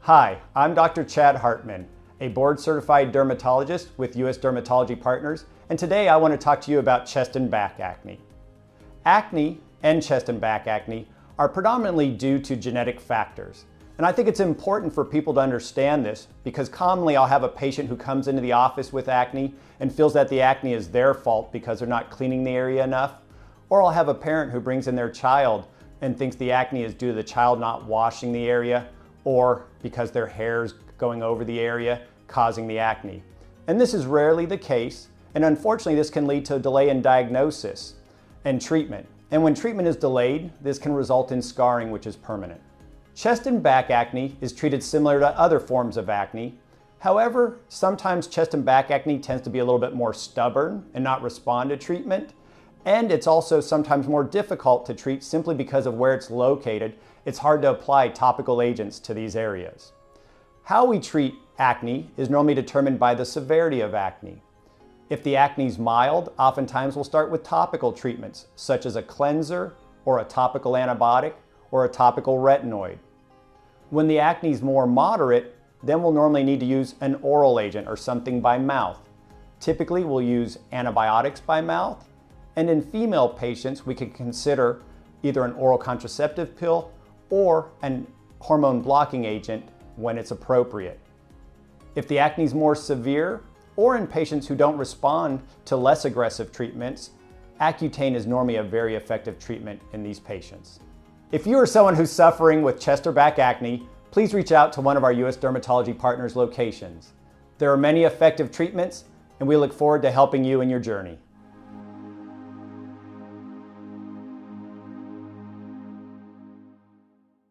Hi, I'm Dr. Chad Hartmann, a board-certified dermatologist with U.S. Dermatology Partners, and today I want to talk to you about chest and back acne. Acne and chest and back acne are predominantly due to genetic factors. And I think it's important for people to understand this because commonly I'll have a patient who comes into the office with acne and feels that the acne is their fault because they're not cleaning the area enough. Or I'll have a parent who brings in their child and thinks the acne is due to the child not washing the area or because their hair's going over the area causing the acne. And this is rarely the case, and unfortunately this can lead to a delay in diagnosis and treatment. And when treatment is delayed, this can result in scarring, which is permanent. Chest and back acne is treated similar to other forms of acne. However, sometimes chest and back acne tends to be a little bit more stubborn and not respond to treatment. And it's also sometimes more difficult to treat simply because of where it's located. It's hard to apply topical agents to these areas. How we treat acne is normally determined by the severity of acne. If the acne is mild, oftentimes we'll start with topical treatments, such as a cleanser or a topical antibiotic or a topical retinoid. When the acne is more moderate, then we'll normally need to use an oral agent or something by mouth. Typically, we'll use antibiotics by mouth, and in female patients, we can consider either an oral contraceptive pill or an hormone blocking agent when it's appropriate. If the acne is more severe, or in patients who don't respond to less aggressive treatments, Accutane is normally a very effective treatment in these patients. If you are someone who's suffering with chest or back acne, please reach out to one of our U.S. Dermatology Partners locations. There are many effective treatments, and we look forward to helping you in your journey.